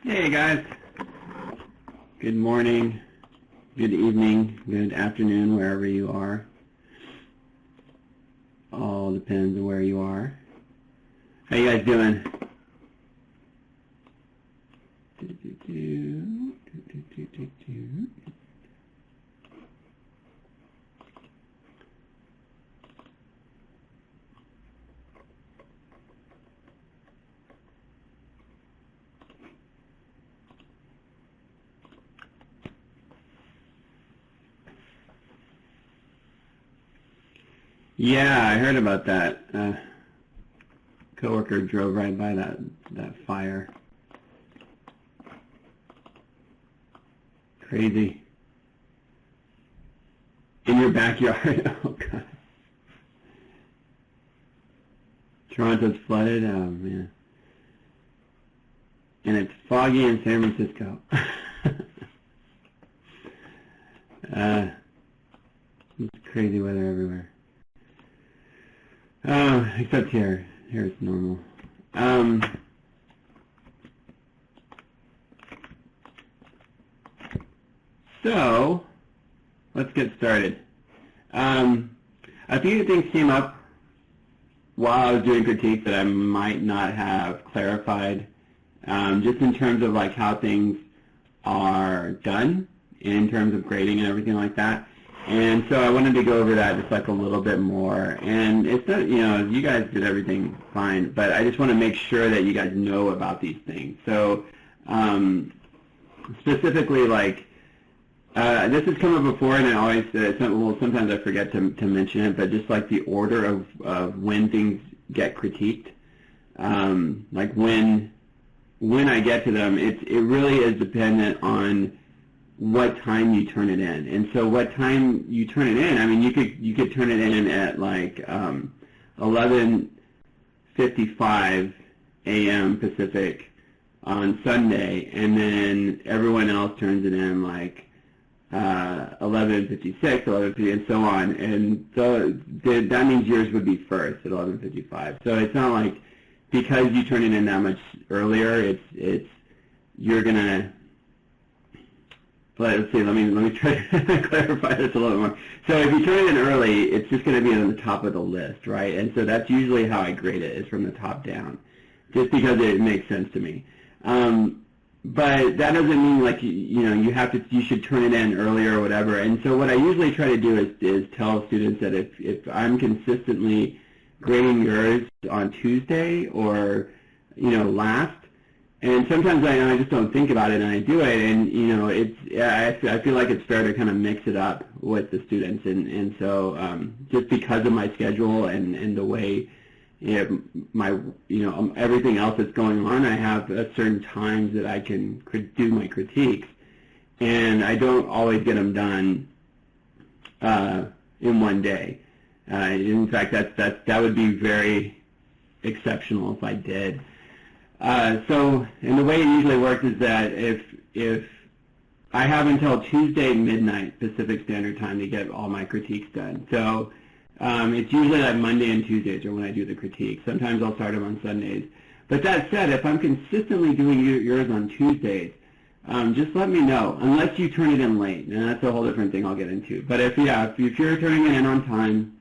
Hey guys, good morning, good evening, good afternoon, wherever you are. All depends on where you are. How you guys doing? Yeah, I heard about that. Coworker drove right by that fire. Crazy. In your backyard. Oh god. Toronto's flooded. Oh man. And it's foggy in San Francisco. It's crazy weather everywhere. Except here. Here it's normal. So, let's get started. A few things came up while I was doing critique that I might not have clarified, just in terms of like how things are done, in terms of grading and everything like that. And so I wanted to go over that just like a little bit more. And it's not, you guys did everything fine, but I just want to make sure that you guys know about these things. So specifically, like, this has come up before, and I always, sometimes I forget to mention it, but just like the order of when things get critiqued, like when I get to them, it really is dependent on what time you turn it in. And so what time you turn it in, I mean, you could turn it in at like 11:55 a.m. Pacific on Sunday, and then everyone else turns it in like 11:56, 11:50, and so on. And so that means yours would be first at 11:55. So it's not like because you turn it in that much earlier, you're gonna. Let's see. Let me try to clarify this a little bit more. So if you turn it in early, it's just going to be on the top of the list, right? And so that's usually how I grade it, is from the top down, just because it makes sense to me. But that doesn't mean like you should turn it in earlier or whatever. And so what I usually try to do is tell students that if I'm consistently grading yours on Tuesday or last. And sometimes I just don't think about it and I do it, and I feel like it's fair to kind of mix it up with the students, and so just because of my schedule and the way everything else that's going on, I have certain times that I can do my critiques, and I don't always get them done in one day. In fact, that would be very exceptional if I did. So, and the way it usually works is that if I have until Tuesday midnight Pacific Standard Time to get all my critiques done. So it's usually like Monday and Tuesdays are when I do the critiques. Sometimes I'll start them on Sundays. But that said, if I'm consistently doing yours on Tuesdays, just let me know, unless you turn it in late, and that's a whole different thing I'll get into. But if you're turning it in on time,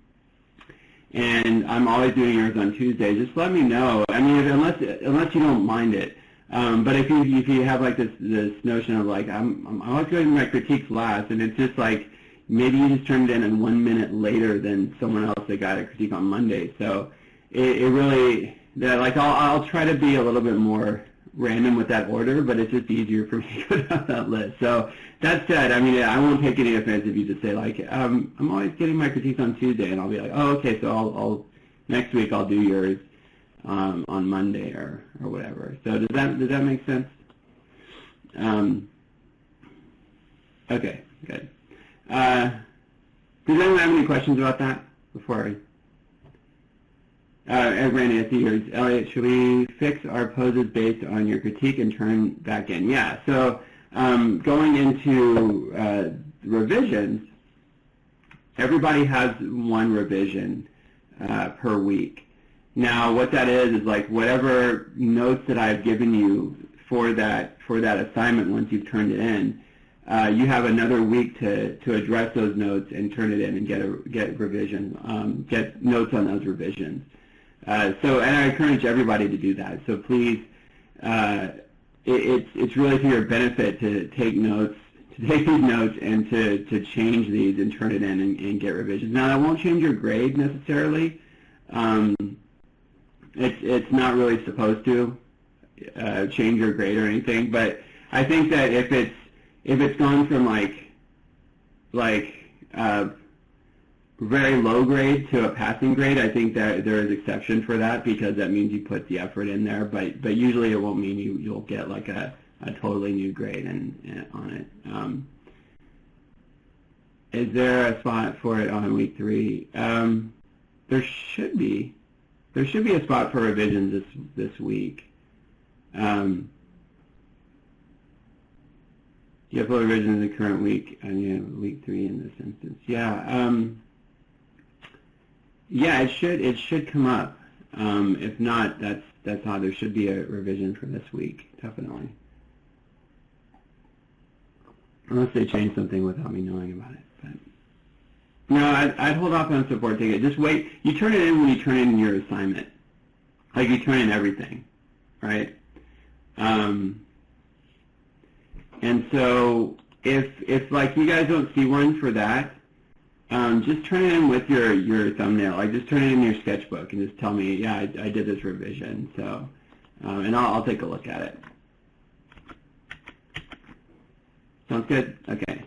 and I'm always doing yours on Tuesday, just let me know. I mean, unless you don't mind it. But if you have like this notion of like I'm always doing my critiques last, and it's just like maybe you just turned it in 1 minute later than someone else that got a critique on Monday. So it really like I'll try to be a little bit more random with that order, but it's just easier for me to go down that list. So that said, I mean, I won't take any offense if you just say like, I'm always getting my critiques on Tuesday, and I'll be like, oh, okay, so I'll next week I'll do yours on Monday or whatever. So does that make sense? Okay, good. Does anyone have any questions about that before I? Randy, I see yours. Elliot, should we fix our poses based on your critique and turn back in? Yeah, so going into revisions, everybody has one revision per week. Now, what that is like whatever notes that I've given you for that assignment once you've turned it in, you have another week to address those notes and turn it in and get revision, get notes on those revisions. And I encourage everybody to do that. So please, it's really to your benefit to take notes, to take these notes and to change these and turn it in and get revisions. Now, that won't change your grade necessarily. It's not really supposed to change your grade or anything, but I think that if it's gone from like very low grade to a passing grade, I think that there is exception for that, because that means you put the effort in there. But usually it won't mean you'll get like a totally new grade on it. Is there a spot for it on week 3? There should be a spot for revisions this week. You have full revision in the current week, and you have week 3 in this instance. Yeah, yeah, it should come up. If not, that's odd. There should be a revision for this week, definitely. Unless they change something without me knowing about it. But no, I'd hold off on support ticket. Just wait. You turn it in when you turn in your assignment. Like you turn in everything, right? And so if like you guys don't see one for that, just turn it in with your thumbnail. Like just turn it in your sketchbook and just tell me, yeah, I did this revision. So, and I'll take a look at it. Sounds good? Okay.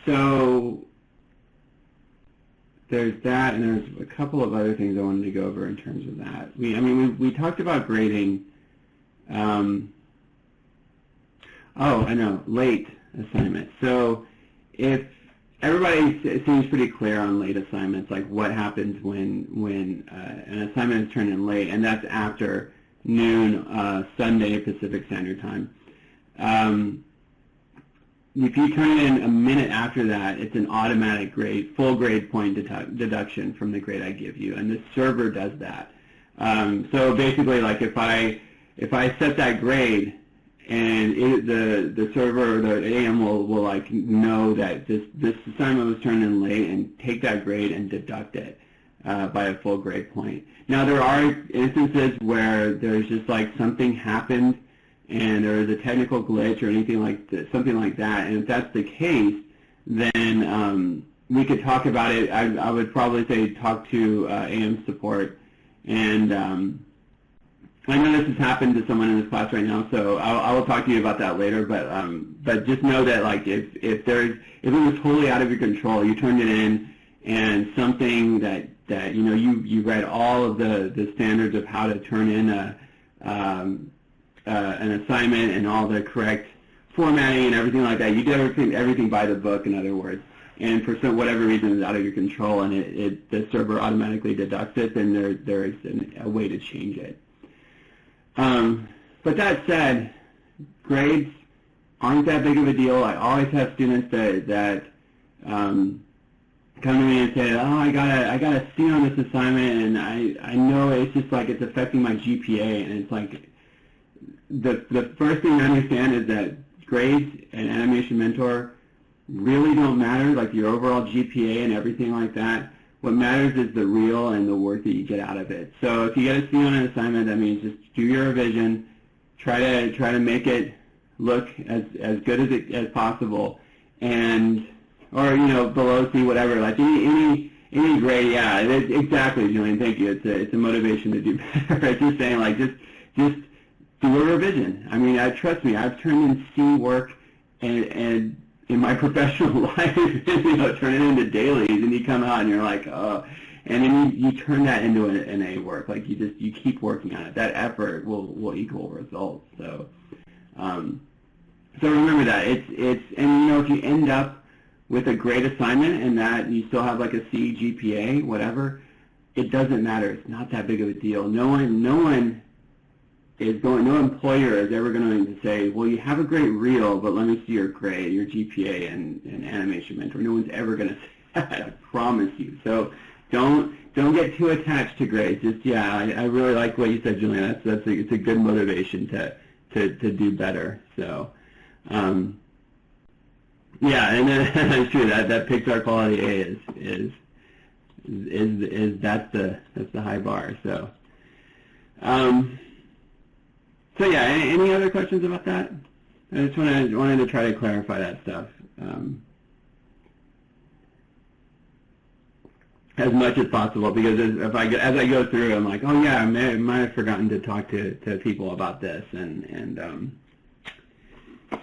So there's that, and there's a couple of other things I wanted to go over in terms of that. We talked about grading. Oh, I know, late assignment. So if everybody seems pretty clear on late assignments, like what happens when an assignment is turned in late, and that's after noon Sunday Pacific Standard Time. If you turn it in a minute after that, it's an automatic grade, full grade point deduction from the grade I give you, and the server does that. So basically, like if I set that grade, and the server or the AM will like know that this assignment was turned in late and take that grade and deduct it by a full grade point. Now there are instances where there's just like something happened and there is a technical glitch or anything like that, something like that. And if that's the case, then we could talk about it. I would probably say talk to AM support, and I know this has happened to someone in this class right now, so I will talk to you about that later. But just know that like if it was totally out of your control, you turned it in, and something that you know you read all of the standards of how to turn in an assignment and all the correct formatting and everything like that. You did everything by the book, in other words. And for whatever reason it's out of your control, and the server automatically deducts it, then there is a way to change it. But that said, grades aren't that big of a deal. I always have students that come to me and say, "Oh, I got a C on this assignment, and I know it's just like it's affecting my GPA." And it's like the first thing to understand is that grades and Animation Mentor really don't matter, like your overall GPA and everything like that. What matters is the real and the work that you get out of it. So if you get a C on an assignment, that means just do your revision, try to make it look as good as possible, and or below C, whatever. Like any grade, yeah, exactly, Julian. Thank you. It's a motivation to do better. It's just saying like just do a revision. I mean, trust me, I've turned in C work and in my professional life, turn it into dailies, and you come out and you're like, oh, and then you turn that into an A work. Like you keep working on it. That effort will equal results. So, so remember that and if you end up with a great assignment and that you still have like a C GPA, whatever, it doesn't matter. It's not that big of a deal. No employer is ever going to say, well, you have a great reel, but let me see your grade, your GPA, and Animation Mentor. No one's ever going to say that, I promise you. So don't don't get too attached to grades. Just I really like what you said, Julian. It's a good motivation to do better. So yeah, and then it's true that Pixar quality A is that's the high bar. So so yeah, any other questions about that? I just wanted to try to clarify that stuff as much as possible, because as I go through, I'm like, oh yeah, I might have forgotten to talk to people about this, and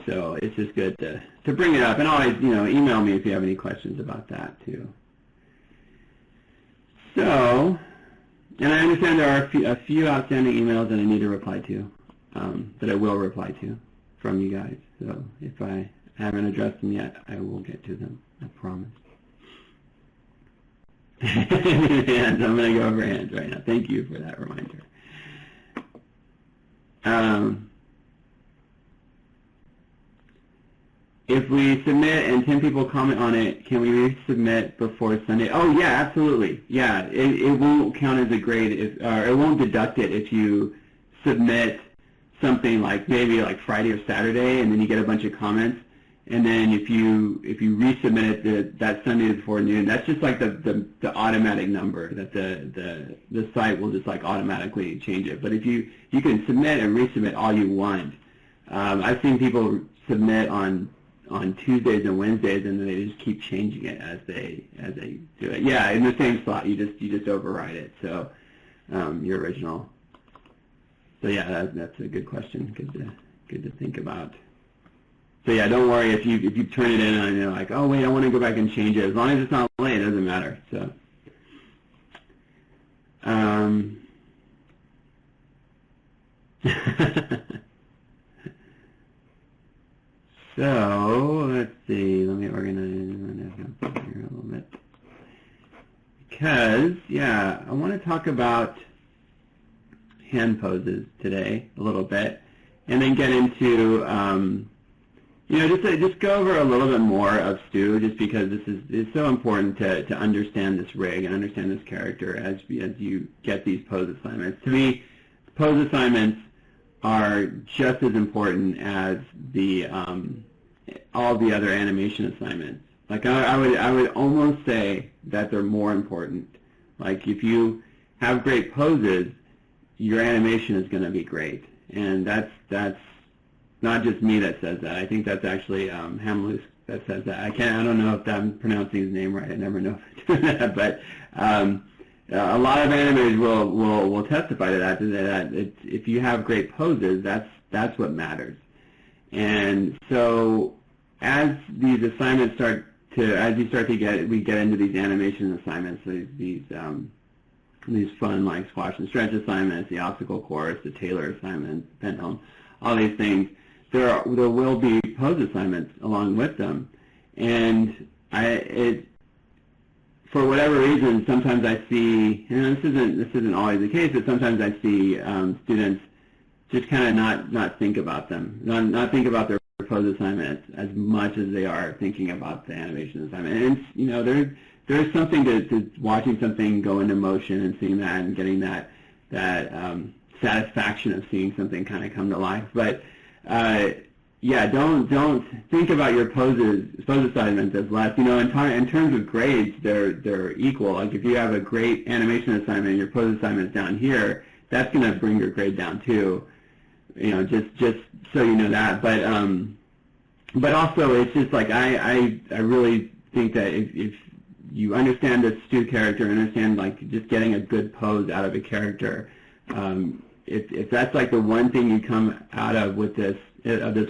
so it's just good to bring it up, and always email me if you have any questions about that too. So, and I understand there are a few outstanding emails that I need to reply to, that I will reply to from you guys. So if I haven't addressed them yet, I will get to them. I promise. Hands. I'm going to go over hands right now. Thank you for that reminder. If we submit and 10 people comment on it, can we resubmit before Sunday? Oh yeah, absolutely. Yeah, it won't count as a grade, or it won't deduct it if you submit something like maybe like Friday or Saturday, and then you get a bunch of comments, and then if you resubmit it that Sunday before noon, that's just like the automatic number that the site will just like automatically change it. But if you can submit and resubmit all you want. I've seen people submit on Tuesdays and Wednesdays, and then they just keep changing it as they do it. Yeah, in the same slot, you just override it. So your original. So yeah, that's a good question. Good to think about. So yeah, don't worry if you turn it in and you're like, oh wait, I want to go back and change it. As long as it's not late, it doesn't matter. So. So let's see. Let me organize here a little bit, because yeah, I want to talk about hand poses today a little bit, and then get into just go over a little bit more of Stu, just because it's so important to understand this rig and understand this character as you get these pose assignments. To me, pose assignments are just as important as all the other animation assignments. Like I would almost say that they're more important. Like if you have great poses, your animation is going to be great, and that's not just me that says that. I think that's actually Hamloose that says that. I don't know if I'm pronouncing his name right. I never know if I'm doing that, but a lot of animators will testify to that. That if you have great poses, that's what matters. And so as these assignments we get into these animation assignments, these fun like squash and stretch assignments, the obstacle course, the Taylor assignments, pendulum, all these things, there will be pose assignments along with them. And for whatever reason, sometimes I see, this isn't always the case, but sometimes I see students just kind of not think about them, not think about their pose assignments as much as they are thinking about the animation assignment. And there's something to watching something go into motion and seeing that and getting that satisfaction of seeing something kind of come to life. But yeah, don't think about your pose assignments as less. In terms of grades, they're equal. Like if you have a great animation assignment and your pose assignment is down here, that's going to bring your grade down too. Just so you know that. But also it's just like I really think that if you understand the Stu character, understand like just getting a good pose out of a character, if that's like the one thing you come out of this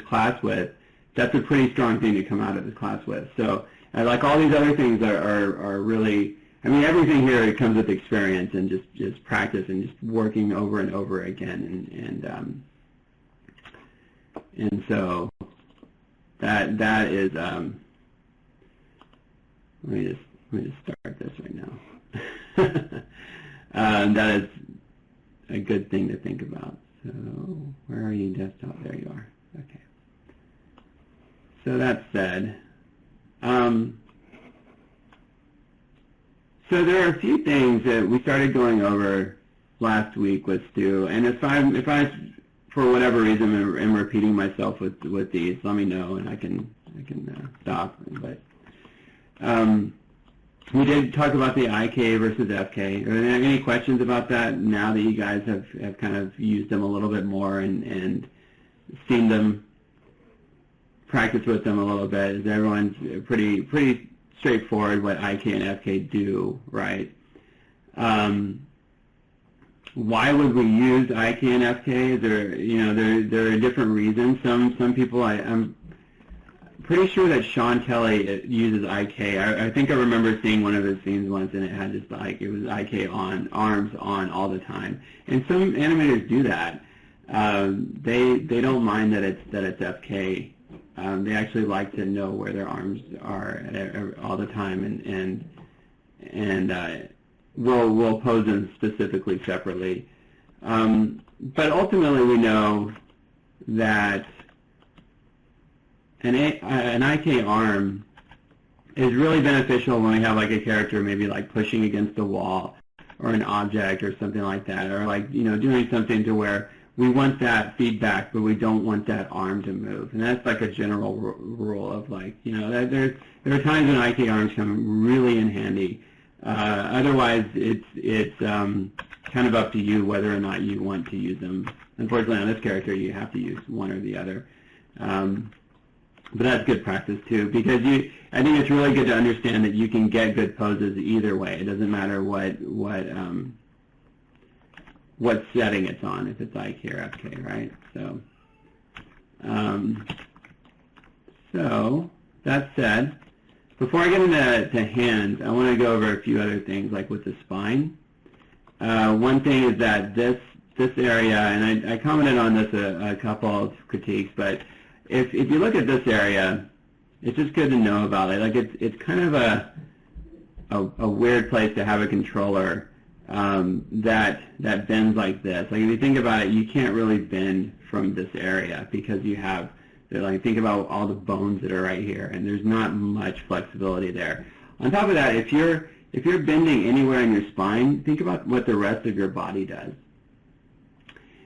class with, that's a pretty strong thing to come out of this class with. So like all these other things are really, I mean, everything here, it comes with experience and just practice and just working over and over again, and so that is let me just start this right now. That is a good thing to think about. So where are you, desktop? There you are. Okay. So that said, So there are a few things that we started going over last week with Stu, and if I for whatever reason am repeating myself with these, let me know and I can stop. But we did talk about the IK versus FK. Are there any questions about that now that you guys have kind of used them a little bit more and seen them, practice with them a little bit? Is everyone's pretty straightforward what IK and FK do, right? Why would we use IK and FK? There are different reasons. Some people, I'm pretty sure that Sean Kelly uses IK. I think I remember seeing one of his scenes once, and it had just like it was IK on, arms on all the time. And some animators do that. They don't mind that it's FK. They actually like to know where their arms are all the time, and we'll pose them specifically separately. But ultimately, we know that an IK arm is really beneficial when we have like a character maybe like pushing against a wall or an object or something like that, or like doing something to where we want that feedback, but we don't want that arm to move. And that's like a general rule of like, there are times when IK arms come really in handy. Otherwise, it's kind of up to you whether or not you want to use them. Unfortunately, on this character, you have to use one or the other. But that's good practice too, because I think it's really good to understand that you can get good poses either way. It doesn't matter what setting it's on, if it's IK or FK, right? So that said, before I get into hands, I want to go over a few other things, like with the spine. One thing is that this area, and I commented on this a couple of critiques, but if you look at this area, it's just good to know about it. Like it's kind of a weird place to have a controller that bends like this. Like if you think about it, you can't really bend from this area because you have, like, think about all the bones that are right here, and there's not much flexibility there. On top of that, if you're bending anywhere in your spine, think about what the rest of your body does.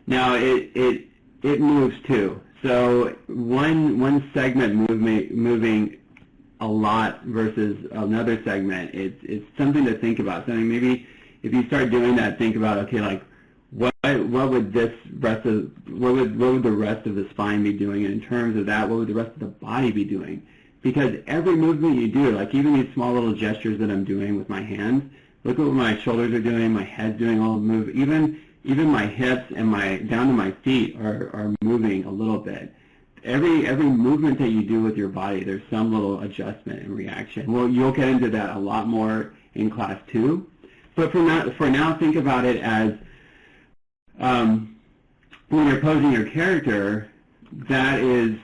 Now it moves too. So one segment moving a lot versus another segment, it's something to think about. Something maybe if you start doing that, think about, okay, like what would the rest of the spine be doing, and in terms of that, what would the rest of the body be doing? Because every movement you do, like even these small little gestures that I'm doing with my hands, look at what my shoulders are doing, my head's doing all the move, even my hips and down to my feet are moving a little bit. Every movement that you do with your body, there's some little adjustment and reaction. Well, you'll get into that a lot more in class 2. But for now, think about it as when you're posing your character, that is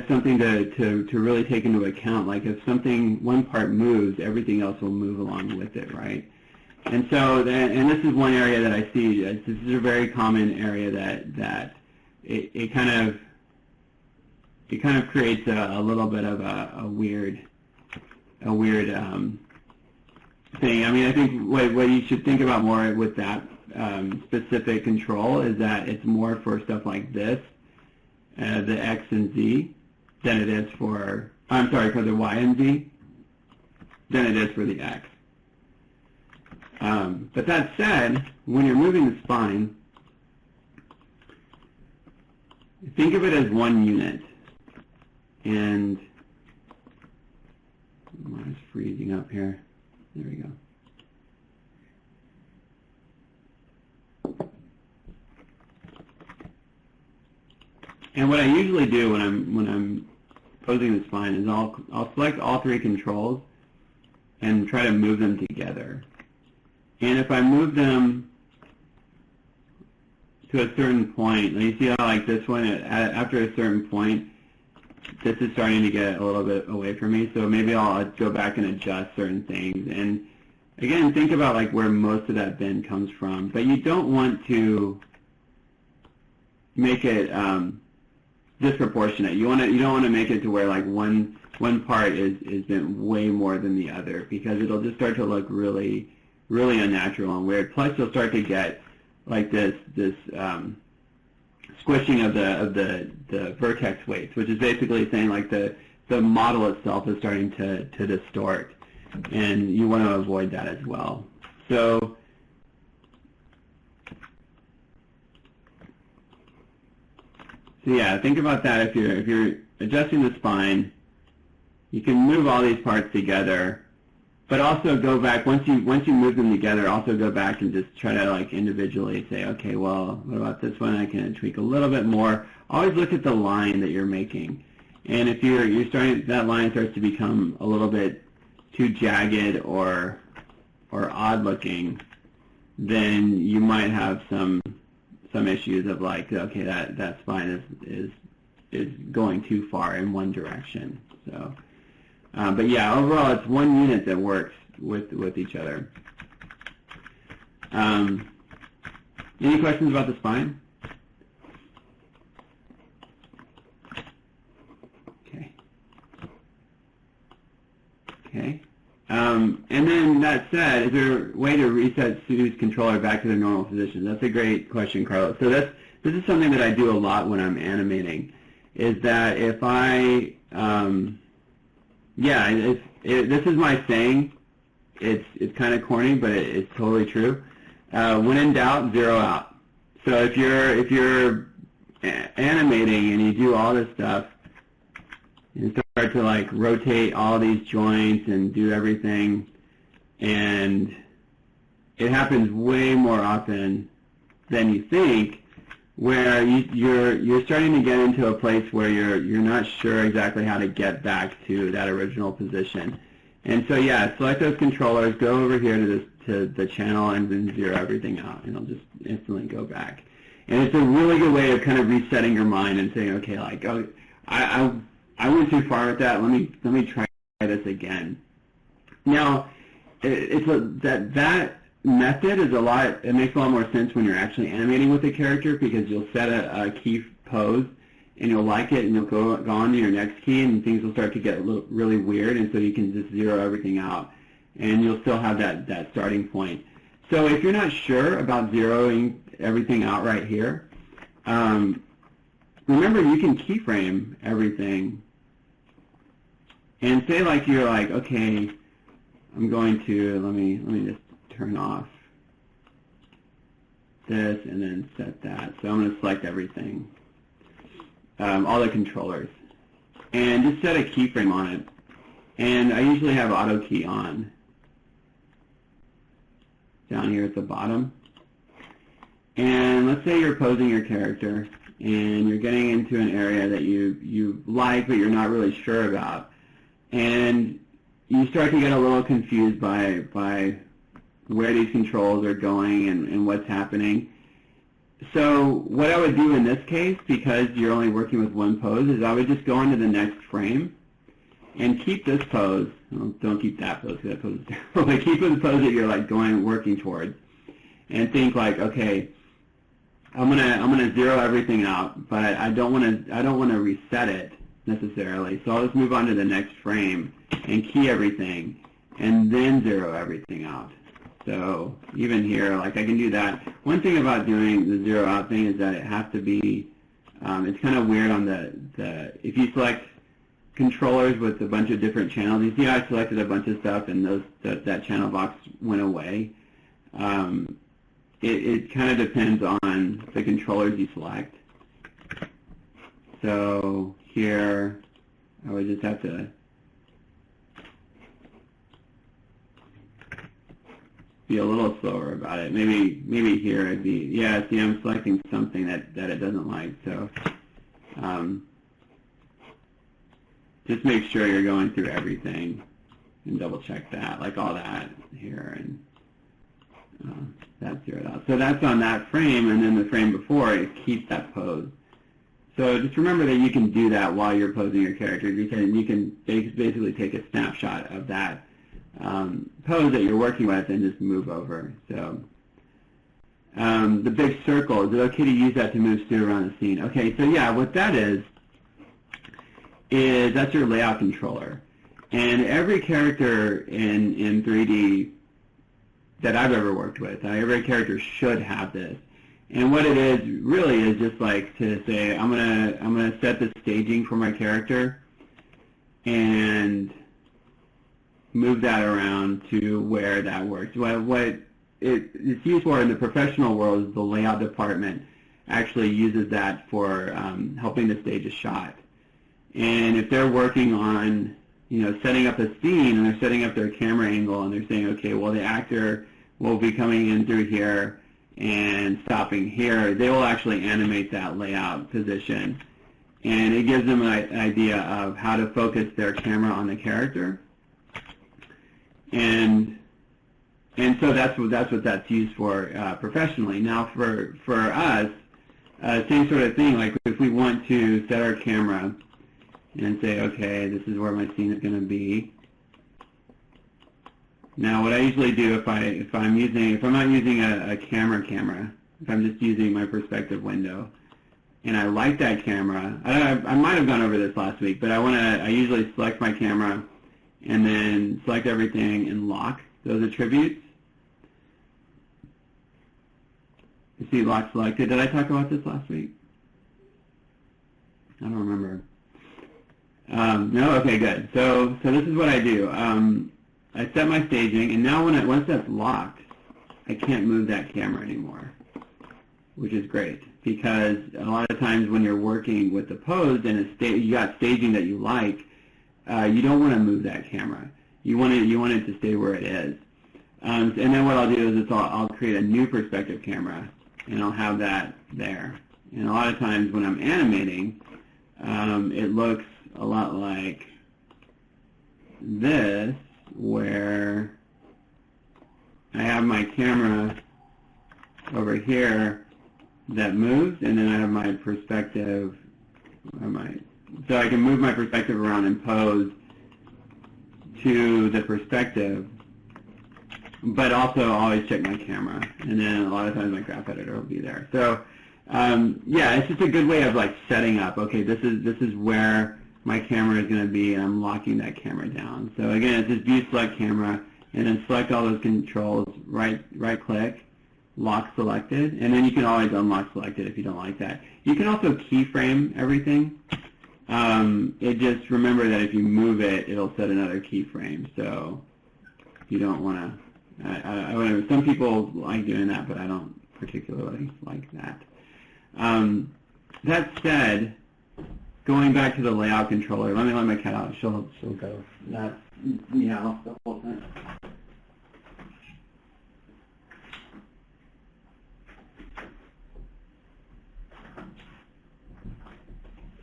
something to really take into account. Like if one part moves, everything else will move along with it, right? And so, and this is one area that I see. This is a very common area that it kind of creates a little bit of a weird thing. I mean, I think what you should think about more with that specific control is that it's more for stuff like this, the X and Z, than it is for, for the Y and Z, than it is for the X. But that said, when you're moving the spine, think of it as one unit. And mine's freezing up here. There we go. And what I usually do when I'm posing the spine is I'll select all three controls and try to move them together. And if I move them to a certain point, you see how like this one, after a certain point, this is starting to get a little bit away from me, so maybe I'll go back and adjust certain things. And again, think about like where most of that bend comes from. But you don't want to make it disproportionate. You don't want to make it to where like one part is bent way more than the other, because it'll just start to look really, really unnatural and weird. Plus, you'll start to get like this squishing of the vertex weights, which is basically saying like the model itself is starting to distort, and you want to avoid that as well. So yeah, think about that. If you're adjusting the spine, you can move all these parts together, but also go back once you move them together. Also go back and just try to like individually say, okay, well, what about this one? I can tweak a little bit more. Always look at the line that you're making, and if you're starting, that line starts to become a little bit too jagged or odd looking, then you might have some issues of like, okay, that spine is going too far in one direction. So, but yeah, overall, it's one unit that works with each other. Any questions about the spine? Okay. And then that said, is there a way to reset Sue's controller back to their normal position? That's a great question, Carlos. So this is something that I do a lot when I'm animating, is that if I, this is my saying. It's kind of corny, but it's totally true. When in doubt, zero out. So if you're animating and you do all this stuff, you start to like rotate all these joints and do everything, and it happens way more often than you think, where you're starting to get into a place where you're not sure exactly how to get back to that original position. And so yeah, select those controllers, go over here to the channel, and then zero everything out, and it'll just instantly go back. And it's a really good way of kind of resetting your mind and saying, okay, like, oh, I went too far with that. Let me try this again. Now, that method is it makes a lot more sense when you're actually animating with a character, because you'll set a key pose and you'll like it, and you'll go on to your next key, and things will start to get really weird, and so you can just zero everything out, and you'll still have that starting point. So if you're not sure about zeroing everything out right here, remember you can keyframe everything. And say like you're like, okay, I'm going to, let me just turn off this and then set that. So I'm going to select everything, all the controllers, and just set a keyframe on it. And I usually have auto key on down here at the bottom. And let's say you're posing your character and you're getting into an area that you like but you're not really sure about. And you start to get a little confused by where these controls are going and what's happening. So what I would do in this case, because you're only working with one pose, is I would just go into the next frame and keep this pose. Well, don't keep that pose, because that pose is terrible. But keep the pose that you're like working towards, and think like, okay, I'm gonna zero everything out, but I don't want to reset it necessarily. So I'll just move on to the next frame and key everything, and then zero everything out. So even here, like I can do that. One thing about doing the zero out thing is that it has to be, it's kind of weird on if you select controllers with a bunch of different channels. You see I selected a bunch of stuff and that channel box went away. It kind of depends on the controllers you select. So here, I would just have to be a little slower about it. Maybe here I'd be, yeah, see, I'm selecting something that it doesn't like. So just make sure you're going through everything and double check that, like all that here, and that's zeroed out. So that's on that frame, and then the frame before it keeps that pose. So just remember that you can do that while you're posing your character. You can basically take a snapshot of that pose that you're working with and just move over. So the big circle, is it okay to use that to move Stu around the scene? Okay, so yeah, what that is that's your layout controller. And every character in 3D that I've ever worked with. Every character should have this. And what it is really is just like to say, I'm gonna set the staging for my character and move that around to where that works. What it's used for in the professional world is the layout department actually uses that for helping to stage a shot. And if they're working on, setting up a scene and they're setting up their camera angle and they're saying, okay, well, the actor will be coming in through here and stopping here, they will actually animate that layout position. And it gives them an idea of how to focus their camera on the character. And so that's what that's used for professionally. Now for us, same sort of thing, like if we want to set our camera and say, okay, this is where my scene is going to be. Now, what I usually do if I'm not using a camera, if I'm just using my perspective window, and I like that camera, I might have gone over this last week, but I usually select my camera and then select everything and lock those attributes. You see lock selected. Did I talk about this last week? I don't remember. No? Okay, good. So this is what I do. I set my staging, and now once that's locked, I can't move that camera anymore, which is great, because a lot of times when you're working with the pose and you got staging that you like, you don't want to move that camera. You want it to stay where it is. And then what I'll do is I'll create a new perspective camera, and I'll have that there. And a lot of times when I'm animating, it looks a lot like this, where I have my camera over here that moves, and then I have my perspective, so I can move my perspective around and pose to the perspective, but also always check my camera, and then a lot of times my graph editor will be there. So yeah, it's just a good way of like setting up, okay, this is where my camera is going to be, and I'm locking that camera down. So again, it's just view select camera, and then select all those controls, right click, lock selected, and then you can always unlock selected if you don't like that. You can also keyframe everything. It just, remember that if you move it, it'll set another keyframe. So you don't want to, some people like doing that, but I don't particularly like that. That said, going back to the layout controller, let me let my cat out. She'll go. Not meow the whole time.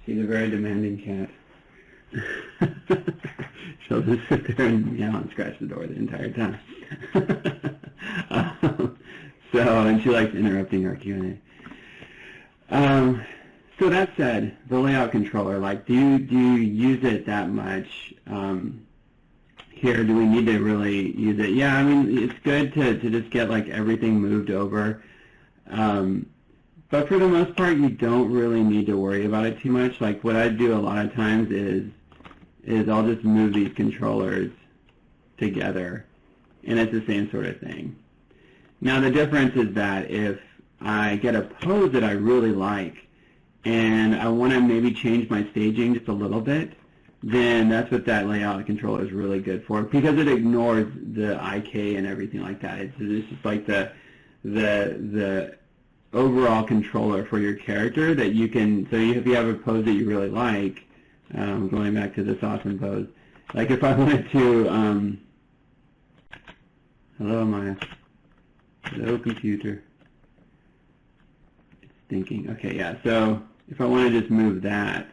She's a very demanding cat. She'll just sit there and meow and scratch the door the entire time. And she likes interrupting our Q&A. So that said, the layout controller, like, do you use it that much here? Do we need to really use it? Yeah, I mean, it's good to just get like everything moved over. But for the most part, you don't really need to worry about it too much. Like what I do a lot of times is I'll just move these controllers together, and it's the same sort of thing. Now the difference is that if I get a pose that I really like, and I want to maybe change my staging just a little bit, then that's what that layout controller is really good for, because it ignores the IK and everything like that. It's just like the overall controller for your character that you can, so if you have a pose that you really like, going back to this awesome pose, like if I wanted to, hello Maya, hello computer, it's thinking, okay, yeah, so if I want to just move that,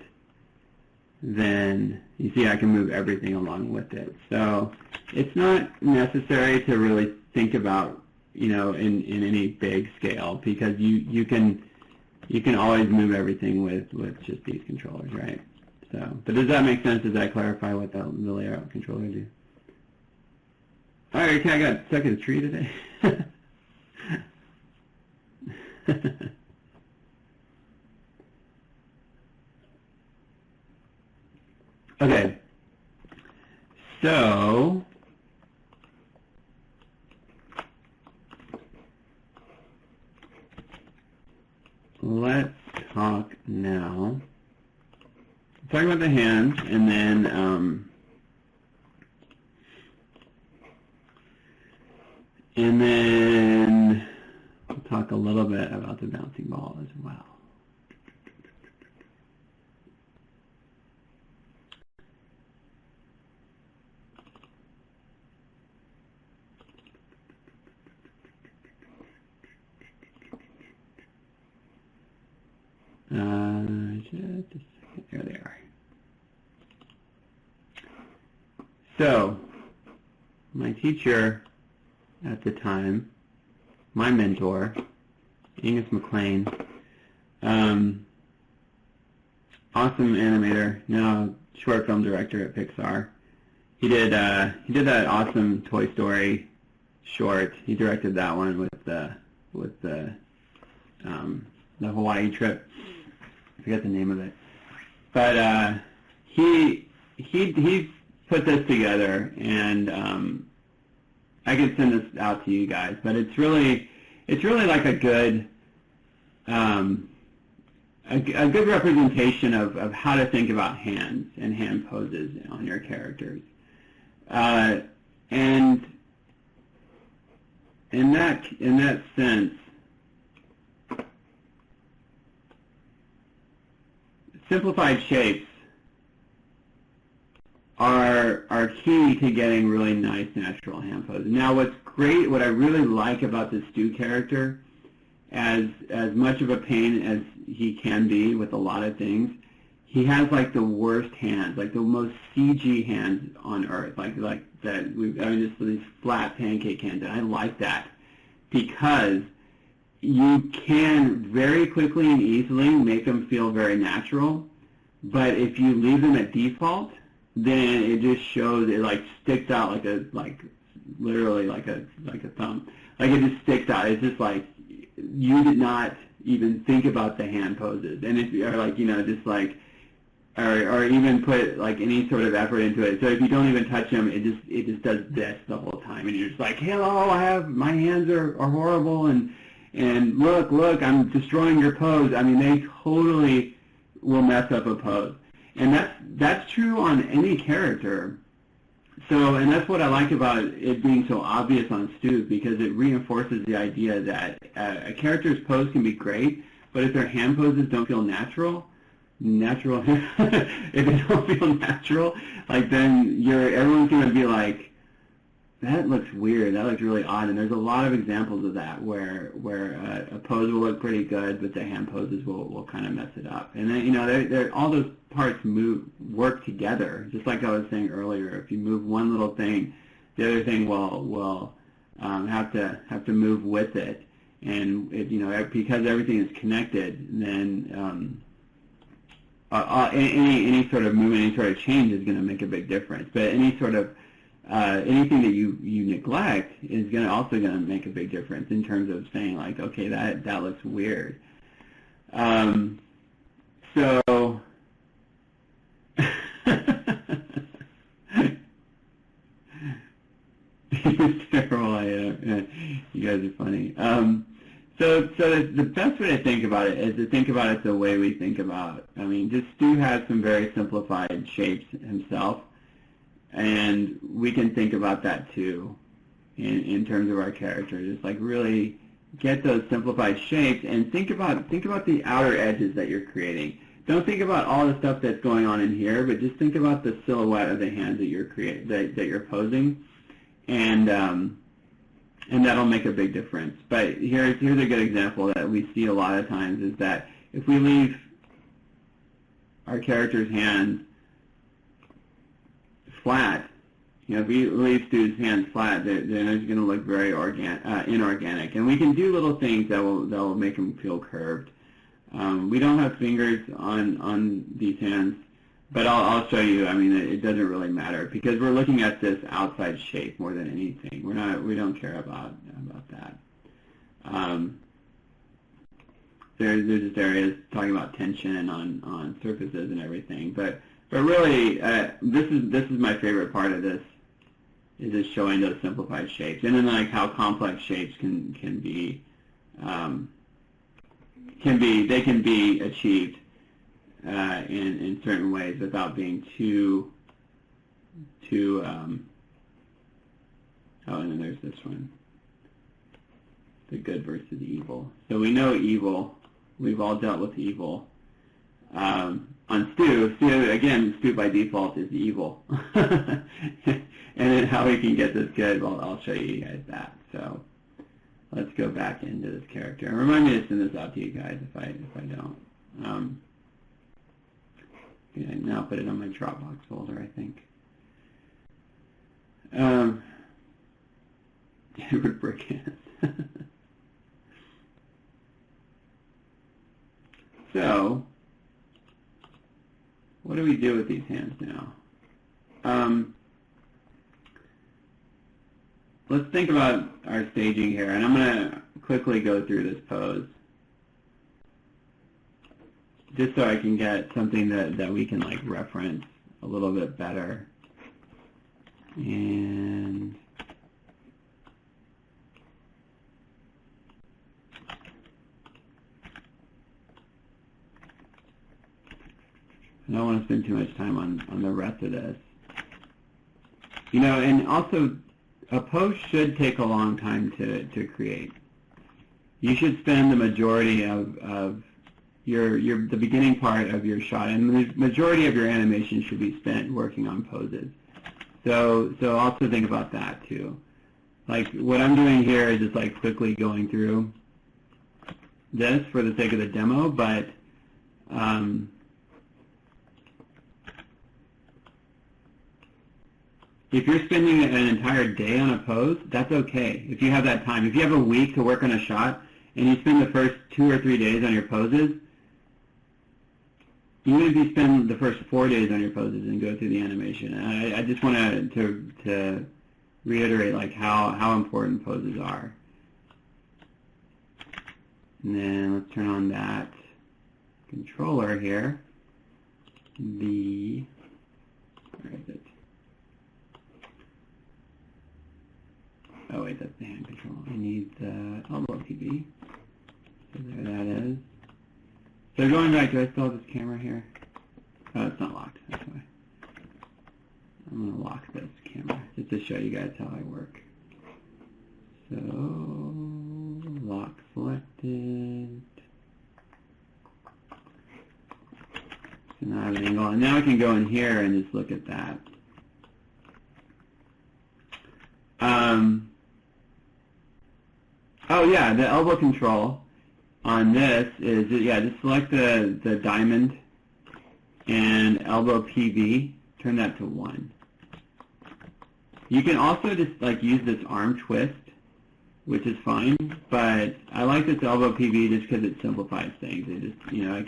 then you see I can move everything along with it. So it's not necessary to really think about, in any big scale, because you can always move everything with just these controllers, right? So, but does that make sense? Does that clarify what the layout controller do? All right, okay, I got stuck in a tree today. Okay, so let's talk now. Talk about the hands, and then we'll talk a little bit about the bouncing ball as well. Just a second. There they are. So, my teacher at the time, my mentor, Angus MacLean, awesome animator, now short film director at Pixar. He did that awesome Toy Story short. He directed that one with the Hawaii trip. I forget the name of it, but he put this together, and I could send this out to you guys. But it's really like a good representation of how to think about hands and hand poses on your characters, and in that sense, simplified shapes are key to getting really nice natural hand poses. Now, what's great, what I really like about the Stu character, as much of a pain as he can be with a lot of things, he has like the worst hands, like the most CG hands on earth, like that. Just these flat pancake hands, and I like that because you can very quickly and easily make them feel very natural, but if you leave them at default, then it just shows, it like sticks out literally like a thumb. Like it just sticks out. It's just like you did not even think about the hand poses, and if you're like, just like, or even put like any sort of effort into it. So if you don't even touch them, it just does this the whole time, and you're just like, hello, my hands are horrible, and look, I'm destroying your pose. I mean, they totally will mess up a pose. And that's true on any character. So, and that's what I like about it being so obvious on Stu, because it reinforces the idea that a character's pose can be great, but if their hand poses don't feel natural, if they don't feel natural, like then everyone's going to be like, that looks weird, that looks really odd. And there's a lot of examples of that where a pose will look pretty good, but the hand poses will kind of mess it up. And then, all those parts work together, just like I was saying earlier. If you move one little thing, the other thing will have to move with it. And because everything is connected, then any sort of movement, any sort of change is going to make a big difference. But any sort of anything that you neglect is also going to make a big difference in terms of saying like, okay, that looks weird. So it's terrible. You guys are funny. So the best way to think about it is to think about it the way we think about. I mean, just Stu has some very simplified shapes himself. And we can think about that too in terms of our character. Just like really get those simplified shapes and think about the outer edges that you're creating. Don't think about all the stuff that's going on in here, but just think about the silhouette of the hands that you're that you're posing, and that'll make a big difference. But here's a good example that we see a lot of times is that if we leave our character's hands flat, if we leave Stu's hands flat, then it's going to look very inorganic. And we can do little things that will make them feel curved. We don't have fingers on these hands, but I'll show you. I mean, it doesn't really matter because we're looking at this outside shape more than anything. We don't care about that. There's just areas talking about tension on surfaces and everything, but really, this is my favorite part of this, is just showing those simplified shapes, and then like how complex shapes can be, can be achieved in certain ways without being too oh, and then there's this one, the good versus the evil. So we know evil. We've all dealt with evil. On Stu, again, Stu by default is evil. And then how we can get this good, well, I'll show you guys that. So let's go back into this character. And remind me to send this out to you guys if I don't. Yeah, now put it on my Dropbox folder, I think. Edward Brick hands. So, what do we do with these hands now? Let's think about our staging here, and I'm going to quickly go through this pose, just so I can get something that we can like reference a little bit better. And I don't want to spend too much time on the rest of this. You know, and also a pose should take a long time to create. You should spend the majority of the beginning part of your shot, and the majority of your animation should be spent working on poses. So also think about that too. Like what I'm doing here is just like quickly going through this for the sake of the demo, but if you're spending an entire day on a pose, that's okay. If you have that time, if you have a week to work on a shot and you spend the first 2 or 3 days on your poses, even if you spend the first 4 days on your poses and go through the animation, I just want to reiterate like how important poses are. And then let's turn on that controller here. Where is it? Oh wait, that's the hand control. I need the elbow TV. So there that is. So going back, do I still have this camera here? Oh, it's not locked. That's why. I'm going to lock this camera just to show you guys how I work. So, lock selected. So now I have an angle. And now I can go in here and just look at that. Oh yeah, the elbow control on this is, just select the diamond and elbow PV, turn that to 1. You can also just like use this arm twist, which is fine, but I like this elbow PV just because it simplifies things. It just, you know,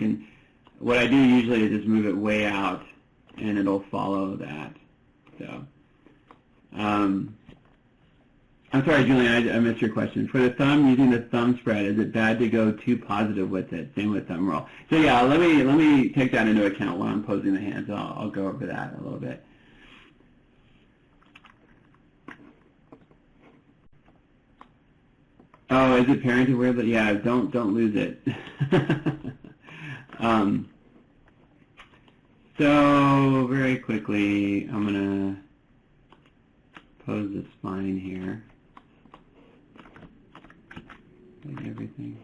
what I do usually is just move it way out and it'll follow that. So, I'm sorry, Julian, I missed your question. For the thumb, using the thumb spread, is it bad to go too positive with it? Same with thumb roll. So yeah, let me take that into account when I'm posing the hands. I'll go over that a little bit. Oh, is it parenting weird? Yeah, don't lose it. So very quickly, I'm gonna pose the spine here. Like everything.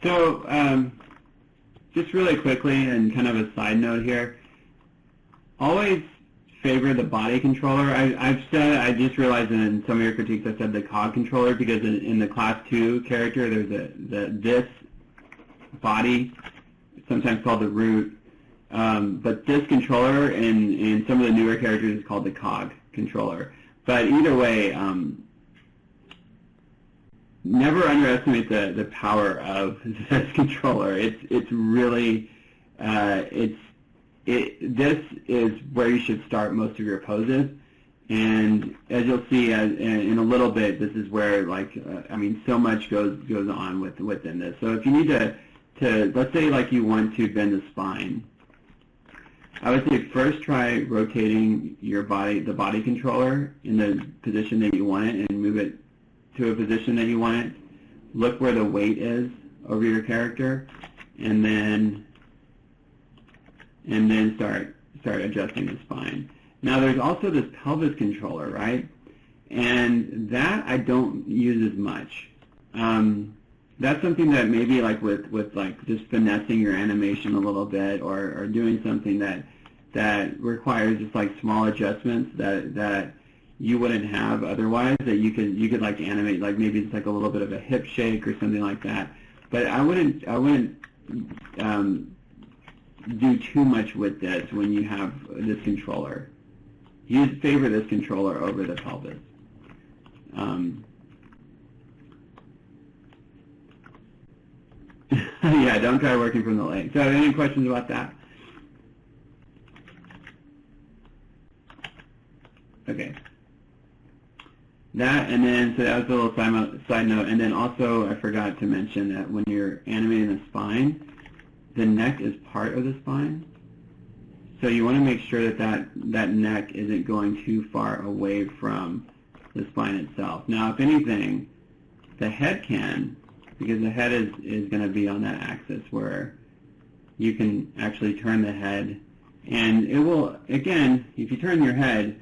So just really quickly and kind of a side note here, always favor the body controller. I've said, I just realized in some of your critiques I said the cog controller because in the class 2 character there's this body, sometimes called the root, but this controller in some of the newer characters is called the cog controller. But either way, never underestimate the power of this controller. It's really this is where you should start most of your poses. And as you'll see in a little bit, this is where I mean, so much goes on within this. So if you need to let's say like you want to bend the spine, I would say first try rotating your the body controller in the position that you want it and move it to a position that you want it. Look where the weight is over your character, and then start adjusting the spine. Now there's also this pelvis controller, right? And that I don't use as much. That's something that maybe like with like just finessing your animation a little bit, or doing something that requires just like small adjustments that you wouldn't have otherwise, that you could like animate, like maybe it's like a little bit of a hip shake or something like that. But I wouldn't do too much with this when you have this controller. Favor this controller over the pelvis. Yeah, don't try working from the leg. So any questions about that? Okay. That, and then, so that was a little side note. And then also, I forgot to mention that when you're animating the spine, the neck is part of the spine. So you want to make sure that neck isn't going too far away from the spine itself. Now, if anything, the head can, because the head is going to be on that axis where you can actually turn the head. And it will, again, if you turn your head,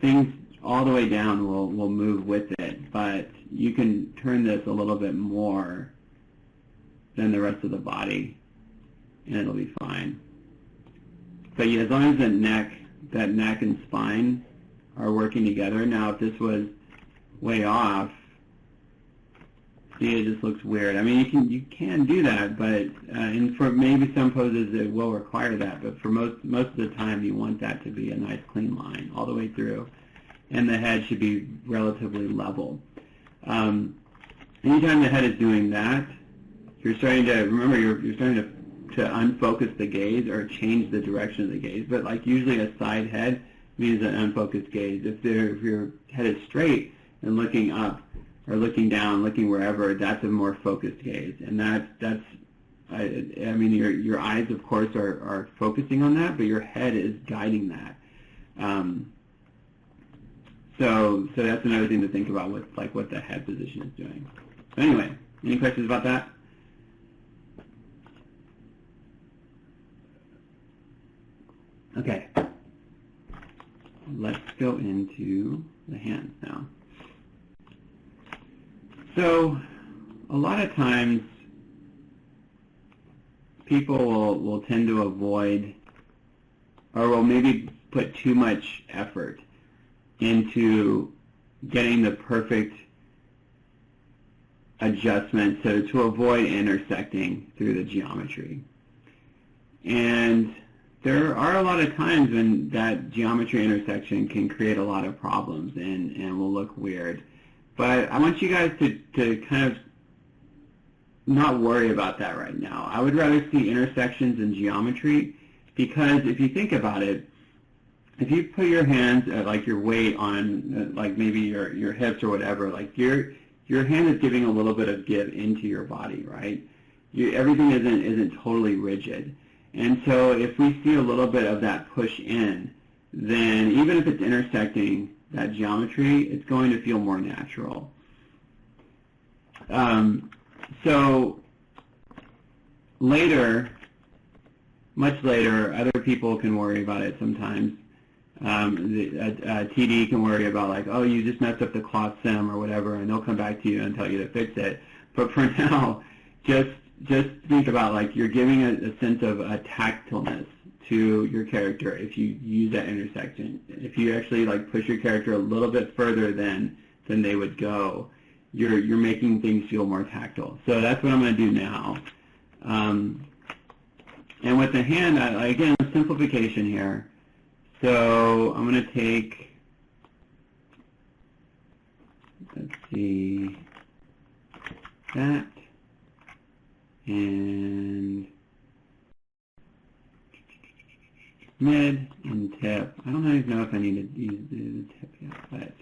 things all the way down will move with it. But you can turn this a little bit more than the rest of the body, and it'll be fine. But yeah, as long as that neck and spine are working together. Now, if this was way off, see, it just looks weird. I mean, you can do that, but and for maybe some poses it will require that. But for most of the time, you want that to be a nice clean line all the way through, and the head should be relatively level. Anytime the head is doing that, you're starting to remember you're starting to unfocus the gaze or change the direction of the gaze. But like usually a side head means an unfocused gaze. If your head is straight and looking up or looking down, looking wherever, that's a more focused gaze. And that's I mean, your eyes of course are focusing on that, but your head is guiding that. So that's another thing to think about with like what the head position is doing. So anyway, any questions about that? Okay, let's go into the hands now. So a lot of times people will tend to avoid, or will maybe put too much effort into getting the perfect adjustment to avoid intersecting through the geometry. And there are a lot of times when that geometry intersection can create a lot of problems and will look weird. But I want you guys to kind of not worry about that right now. I would rather see intersections in geometry, because if you think about it, if you put your hands at like your weight on like maybe your hips or whatever, like your hand is giving a little bit of give into your body, right? Everything isn't totally rigid. And so if we see a little bit of that push in, then even if it's intersecting that geometry, it's going to feel more natural. So later, much later, other people can worry about it sometimes. TD can worry about like, oh, you just messed up the cloth sim or whatever, and they'll come back to you and tell you to fix it. But for now, just think about like you're giving a sense of a tactileness to your character if you use that intersection. If you actually like push your character a little bit further than they would go, you're making things feel more tactile. So that's what I'm going to do now. And with the hand, again, simplification here. So I'm going to take, let's see, that. And mid and tip. I don't even know if I need to use the tip yet, but.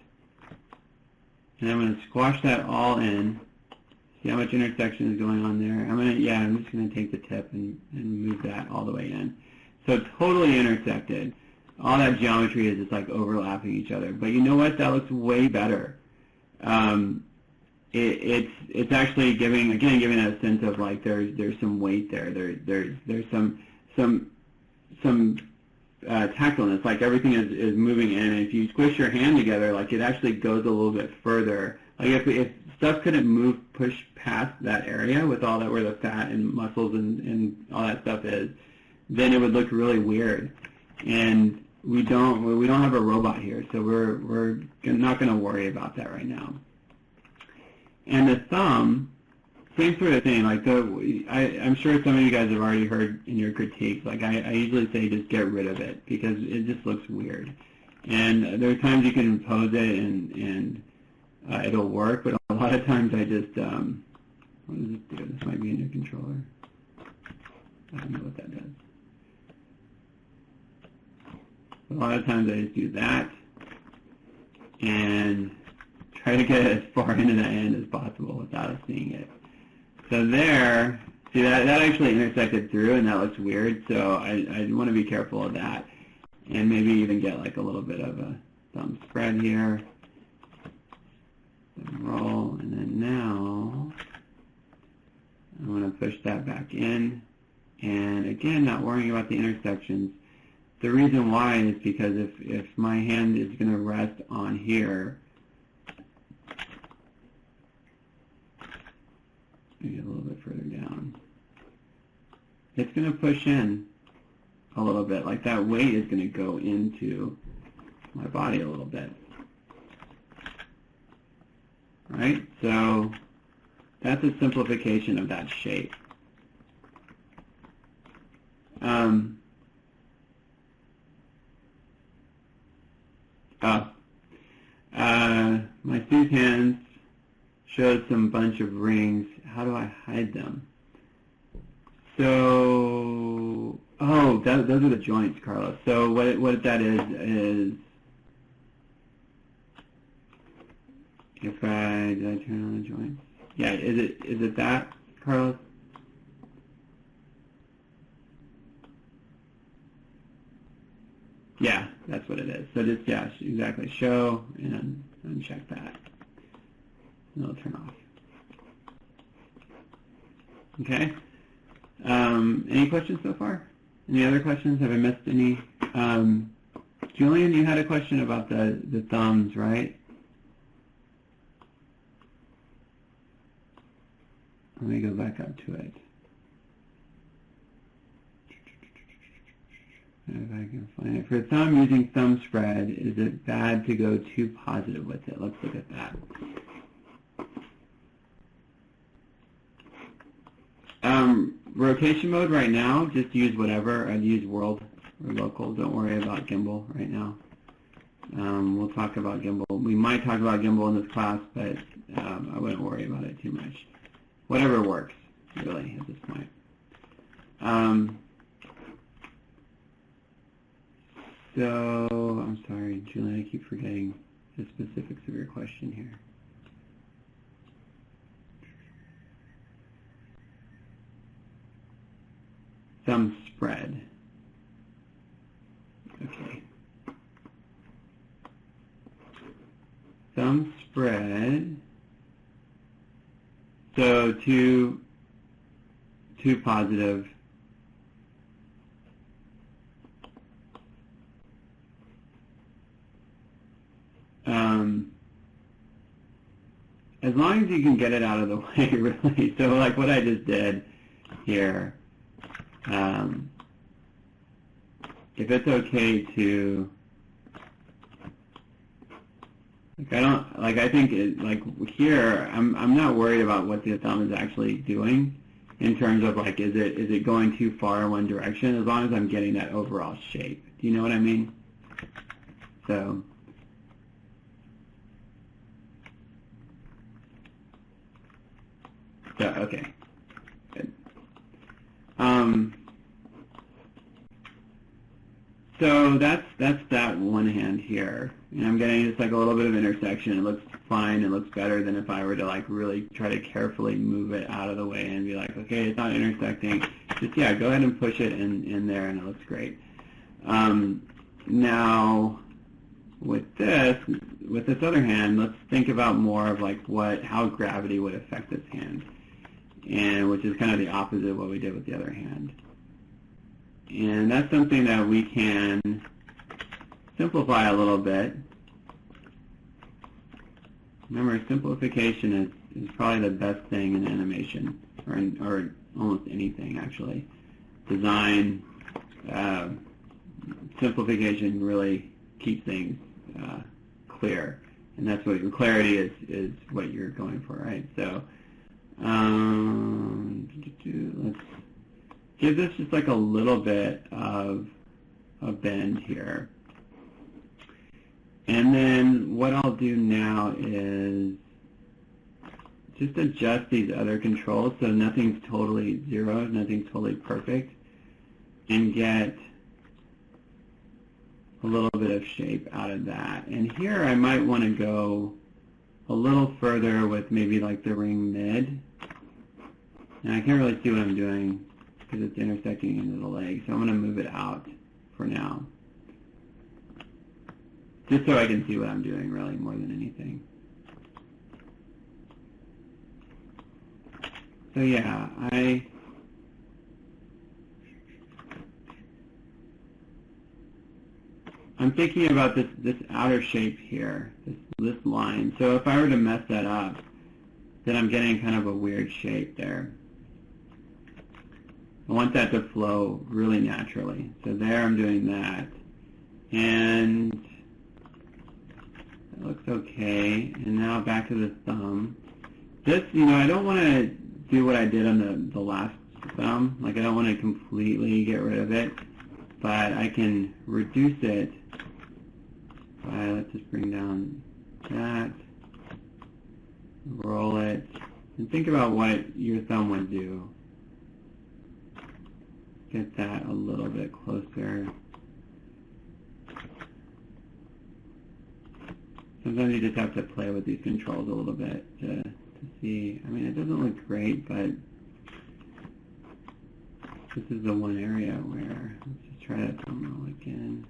And I'm going to squash that all in. See how much intersection is going on there. I'm just going to take the tip and move that all the way in. So totally intersected. All that geometry is just like overlapping each other. But you know what? That looks way better. It's actually giving a sense of like there's some weight there. There's some tactileness. Like everything is moving in. And if you squish your hand together, like it actually goes a little bit further. Like if stuff couldn't push past that area with all that where the fat and muscles and all that stuff is, then it would look really weird. And we don't have a robot here, so we're not going to worry about that right now. And the thumb, same sort of thing. Like I'm sure some of you guys have already heard in your critiques. Like I usually say, just get rid of it because it just looks weird. And there are times you can impose it and it'll work, but a lot of times I just what does this do? This might be in your controller. I don't know what that does. But a lot of times I just do that and try to get as far into the end as possible without us seeing it. So there, see that actually intersected through, and that looks weird. So I want to be careful of that, and maybe even get like a little bit of a thumb spread here. Roll, and then now I'm going to push that back in, and again, not worrying about the intersections. The reason why is because if my hand is going to rest on here, maybe a little bit further down, it's going to push in a little bit. Like that weight is going to go into my body a little bit. Right? So that's a simplification of that shape. My Sue's hands showed some bunch of rings. How do I hide them? So, those are the joints, Carlos. So what that is if did I turn on the joints? Yeah, is it that, Carlos? Yeah, that's what it is. So just, yeah, exactly. Show and uncheck that. And it'll turn off. Okay. Any questions so far? Any other questions? Have I missed any? Julian, you had a question about the thumbs, right? Let me go back up to it. If I can find it. For thumb, using thumb spread, is it bad to go too positive with it? Let's look at that. Rotation mode right now, just use whatever. I'd use world or local. Don't worry about gimbal right now. We'll talk about gimbal. We might talk about gimbal in this class, but I wouldn't worry about it too much. Whatever works, really, at this point. So, I'm sorry, Julian, I keep forgetting the specifics of your question here. Thumb spread. Okay. Thumb spread. So too positive. As long as you can get it out of the way, really. So like what I just did here, if it's okay to, I think here, I'm not worried about what the thumb is actually doing in terms of like, is it going too far in one direction, as long as I'm getting that overall shape. Do you know what I mean? So, So, okay. Good. So that's that one hand here. And I'm getting just like a little bit of intersection. It looks fine. It looks better than if I were to like really try to carefully move it out of the way and be like, okay, it's not intersecting. Just, yeah, go ahead and push it in there and it looks great. Now, with this other hand, let's think about more of like how gravity would affect this hand, and which is kind of the opposite of what we did with the other hand. And that's something that we can simplify a little bit. Remember, simplification is probably the best thing in animation, or almost anything actually. Design, simplification really keeps things clear, and that's what your clarity is what you're going for, right? So let's give this just like a little bit of a bend here. And then what I'll do now is just adjust these other controls so nothing's totally zero, nothing's totally perfect, and get a little bit of shape out of that. And here I might want to go a little further with maybe like the ring mid. And I can't really see what I'm doing because it's intersecting into the leg, so I'm going to move it out for now. Just so I can see what I'm doing really more than anything. So yeah, I'm thinking about this outer shape here, this line. So if I were to mess that up, then I'm getting kind of a weird shape there. I want that to flow really naturally. So there I'm doing that. And it looks okay. And now back to the thumb. This, I don't want to do what I did on the last thumb. Like, I don't want to completely get rid of it. But I can reduce it by, let's just bring down that, roll it, and think about what your thumb would do. Get that a little bit closer. Sometimes you just have to play with these controls a little bit to see. I mean, it doesn't look great, but this is the one area where, let's just try that thumb roll again.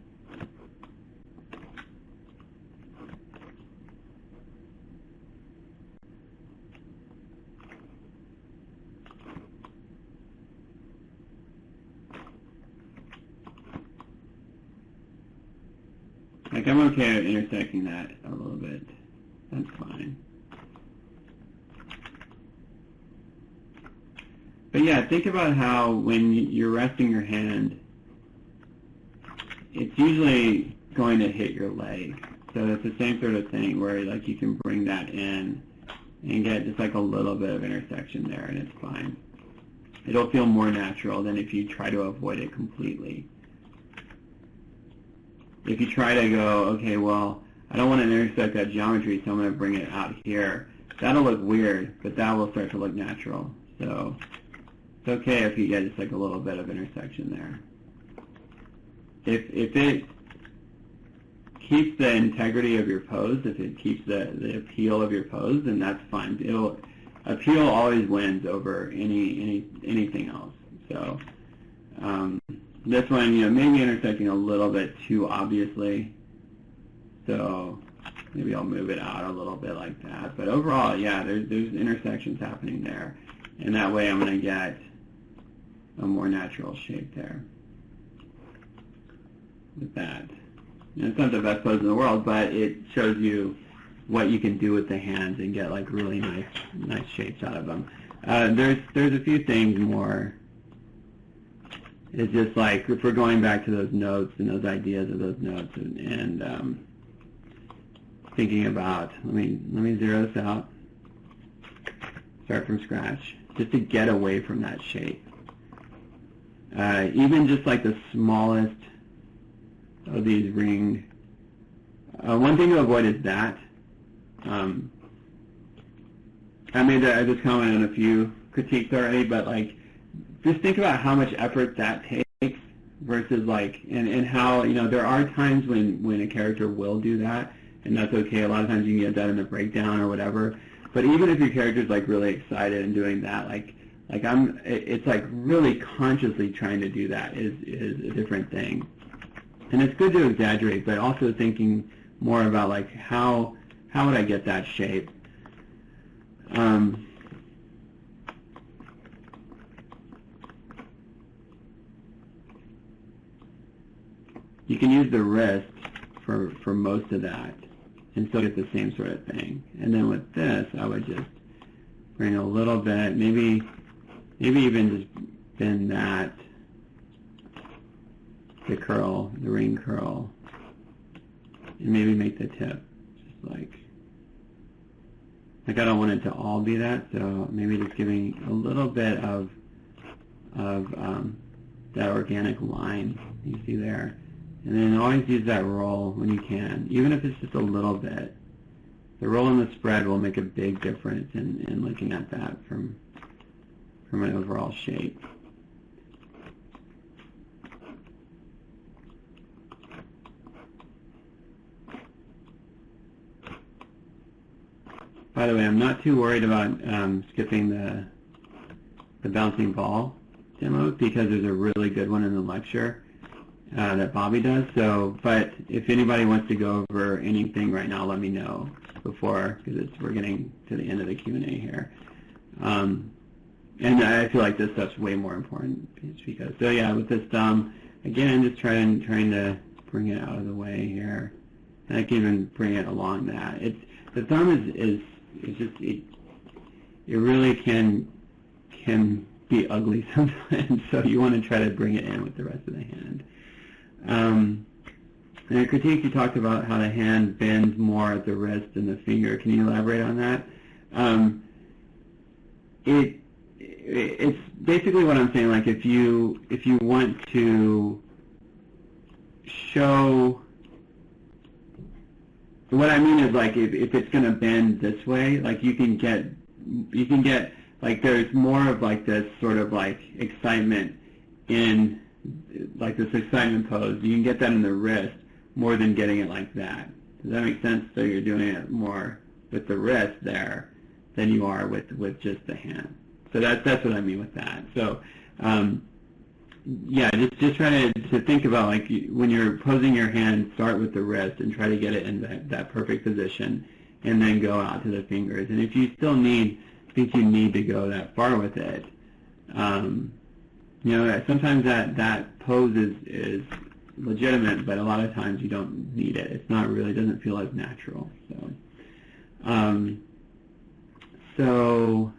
Like, I'm okay with intersecting that a little bit. That's fine. But yeah, think about how when you're resting your hand, it's usually going to hit your leg. So it's the same sort of thing where like you can bring that in and get just like a little bit of intersection there, and it's fine. It'll feel more natural than if you try to avoid it completely. If you try to go, okay, well, I don't want to intersect that geometry, so I'm going to bring it out here. That'll look weird, but that will start to look natural. So it's okay if you get just like a little bit of intersection there. If it keeps the integrity of your pose, if it keeps the appeal of your pose, then that's fine. Appeal always wins over anything else. So this one, maybe intersecting a little bit too obviously. So maybe I'll move it out a little bit like that. But overall, yeah, there's intersections happening there. And that way I'm going to get a more natural shape there with that. It's not the best pose in the world, but it shows you what you can do with the hands and get like really nice shapes out of them. There's a few things more. It's just like if we're going back to those notes and those ideas of those notes and thinking about, let me zero this out, start from scratch, just to get away from that shape. Even just like the smallest of these ring, one thing to avoid is that. I made this comment on a few critiques already, but like, just think about how much effort that takes versus like, and how, you know, there are times when a character will do that, and that's okay. A lot of times you can get that in the breakdown or whatever. But even if your character's like really excited and doing that, it's like really consciously trying to do that is a different thing. And it's good to exaggerate, but also thinking more about like how would I get that shape. You can use the wrist for most of that and still get the same sort of thing. And then with this, I would just bring a little bit, maybe even just bend that, the curl, the ring curl, and maybe make the tip just like I don't want it to all be that, so maybe just giving a little bit of that organic line you see there. And then always use that roll when you can, even if it's just a little bit. The roll and the spread will make a big difference in looking at that from an overall shape. By the way, I'm not too worried about skipping the bouncing ball demo because there's a really good one in the lecture that Bobby does. So, but if anybody wants to go over anything right now, let me know before, because we're getting to the end of the Q&A here. And I feel like this stuff's way more important because, so yeah, with this thumb, again, just trying to bring it out of the way here. And I can even bring it along that. The thumb is just, it really can be ugly sometimes, so you want to try to bring it in with the rest of the hand. In a critique, you talked about how the hand bends more at the wrist than the finger. Can you elaborate on that? It's basically what I'm saying. Like if you want to show, what I mean is like if it's going to bend this way, like you can get like there's more of like this sort of like excitement in like this excitement pose. You can get that in the wrist more than getting it like that. Does that make sense? So you're doing it more with the wrist there than you are with just the hand. So that's what I mean with that. So yeah, just try to think about like when you're posing your hand, start with the wrist and try to get it in that perfect position, and then go out to the fingers. And if you still think you need to go that far with it, you know, sometimes that pose is legitimate, but a lot of times you don't need it. It's not really, doesn't feel as natural. So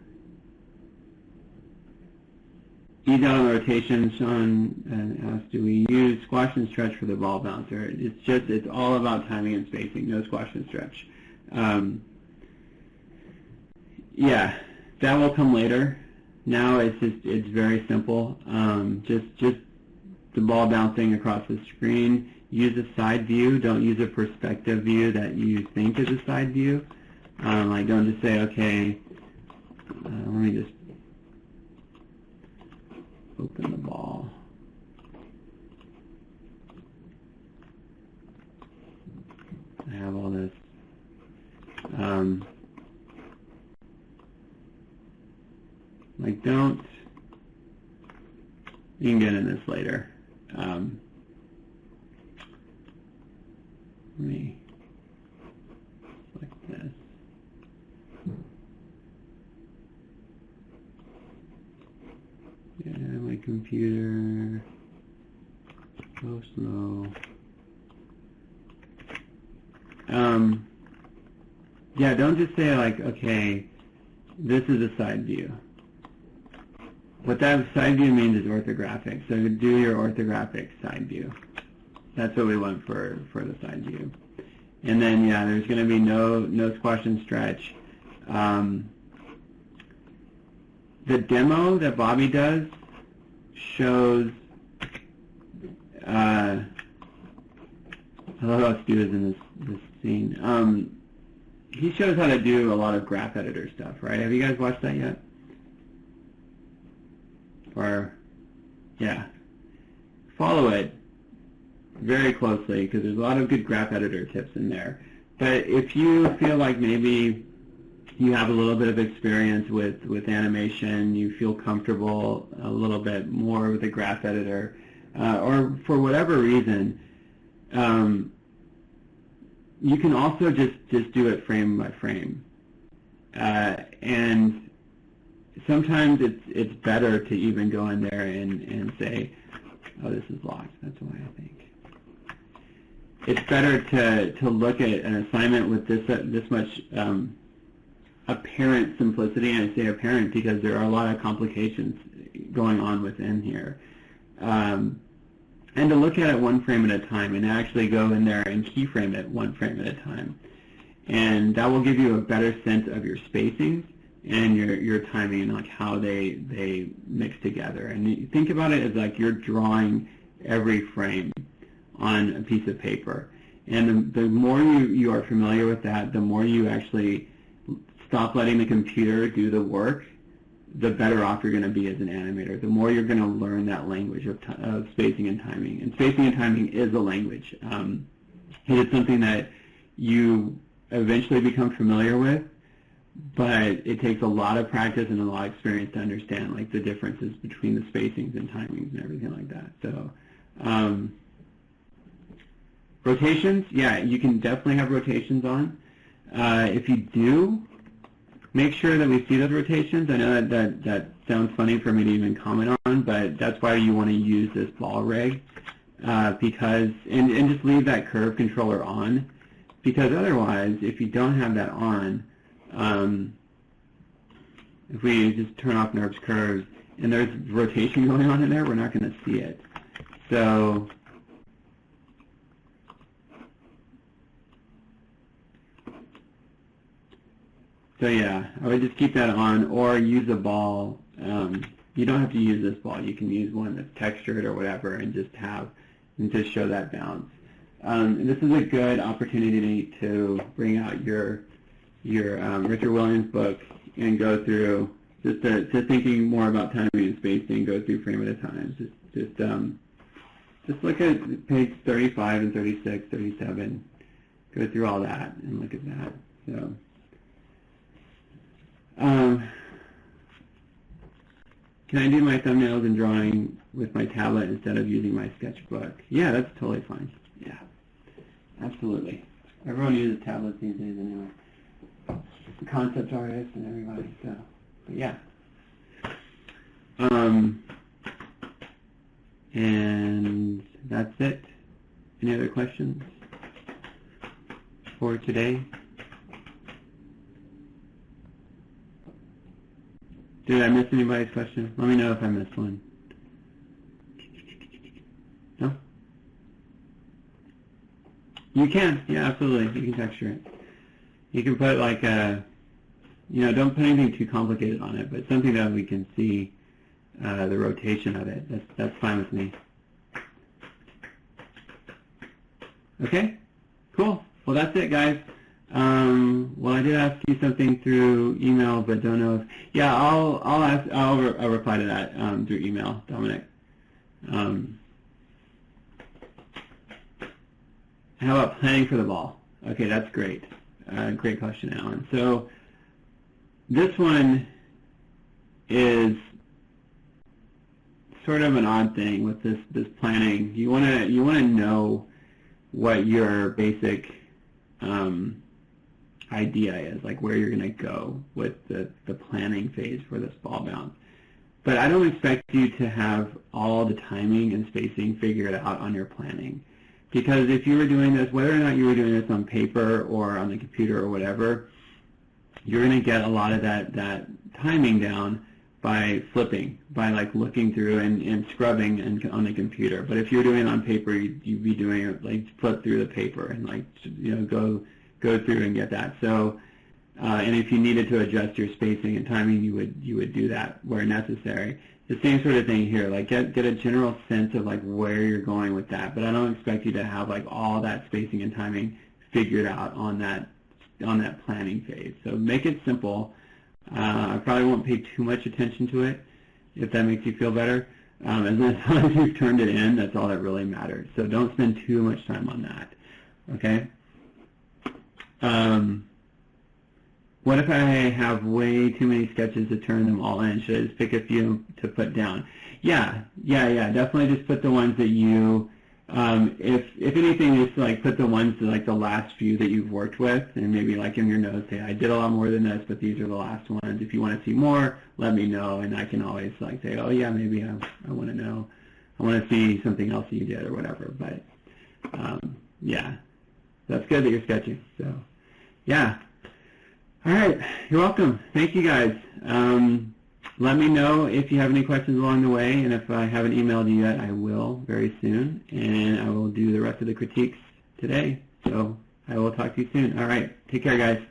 ease out on the rotation. Sean asked, do we use squash and stretch for the ball bouncer? It's all about timing and spacing, no squash and stretch. Yeah, that will come later. Now it's very simple. Just the ball bouncing across the screen. Use a side view. Don't use a perspective view that you think is a side view. Like don't just say, okay, let me just open the ball. I have all this. Like don't, you can get in this later. Let me select this. Yeah, my computer, so slow. Yeah, don't just say like, okay, this is a side view. What that side view means is orthographic. So do your orthographic side view. That's what we want for the side view. And then, yeah, there's going to be no squash and stretch. The demo that Bobby does shows, I love how Stu is in this scene. he shows how to do a lot of graph editor stuff, right? Have you guys watched that yet? Or, yeah. Follow it very closely because there's a lot of good graph editor tips in there. But if you feel like maybe you have a little bit of experience with animation, you feel comfortable a little bit more with a graph editor, or for whatever reason, you can also just do it frame by frame. And sometimes it's better to even go in there and say, oh, this is locked. That's why I think. It's better to look at an assignment with this much apparent simplicity, and I say apparent because there are a lot of complications going on within here. And to look at it one frame at a time and actually go in there and keyframe it one frame at a time. And that will give you a better sense of your spacings and your timing and like how they mix together. And you think about it as like you're drawing every frame on a piece of paper. And the more you are familiar with that, the more you actually stop letting the computer do the work, the better off you're going to be as an animator. The more you're going to learn that language of spacing and timing. And spacing and timing is a language. It is something that you eventually become familiar with, but it takes a lot of practice and a lot of experience to understand like the differences between the spacings and timings and everything like that. So rotations, yeah, you can definitely have rotations on. If you do, make sure that we see those rotations. I know that sounds funny for me to even comment on, but that's why you want to use this ball rig because and just leave that curve controller on, because otherwise, if you don't have that on, if we just turn off NURBS curves and there's rotation going on in there, we're not going to see it. So yeah, I would just keep that on or use a ball. You don't have to use this ball. You can use one that's textured or whatever and just show that bounce. And this is a good opportunity to bring out your Richard Williams book and go through just thinking more about timing and spacing. Go through frame at a time. Just look at page 35 and 36, 37. Go through all that and look at that. So. Can I do my thumbnails and drawing with my tablet instead of using my sketchbook? Yeah, that's totally fine. Yeah, absolutely. Everyone uses tablets these days anyway. Concept artists and everybody, so, but yeah. And that's it. Any other questions for today? Did I miss anybody's question? Let me know if I missed one. No? You can. Yeah, absolutely. You can texture it. You can put like a, don't put anything too complicated on it, but something that we can see the rotation of it. That's fine with me. Okay? Cool. Well, that's it, guys. Well, I did ask you something through email, but don't know if. Yeah, I'll reply to that through email, Dominic. How about planning for the ball? Okay, that's great. Great question, Alan. So this one is sort of an odd thing with this planning. You want to know what your basic idea is, like where you're going to go with the planning phase for this ball bounce. But I don't expect you to have all the timing and spacing figured out on your planning. Because if you were doing this, whether or not you were doing this on paper or on the computer or whatever, you're going to get a lot of that timing down by flipping, by like looking through and scrubbing on the computer. But if you're doing it on paper, you'd be doing it like flip through the paper and like go through and get that. So, and if you needed to adjust your spacing and timing, you would do that where necessary. The same sort of thing here. Like get a general sense of like where you're going with that. But I don't expect you to have like all that spacing and timing figured out on that on that planning phase. So make it simple. I probably won't pay too much attention to it, if that makes you feel better. As long as you've turned it in, that's all that really matters. So don't spend too much time on that. Okay? What if I have way too many sketches to turn them all in? Should I just pick a few to put down? Yeah. Definitely just put the ones that you, if anything, just like put the ones that, like the last few that you've worked with, and maybe like in your notes say, I did a lot more than this, but these are the last ones. If you want to see more, let me know, and I can always like say, oh yeah, maybe I want to know, I want to see something else that you did or whatever. But yeah, that's good that you're sketching. So yeah. All right, you're welcome. Thank you guys. Let me know if you have any questions along the way, and if I haven't emailed you yet, I will very soon, and I will do the rest of the critiques today. So I will talk to you soon. All right, take care, guys.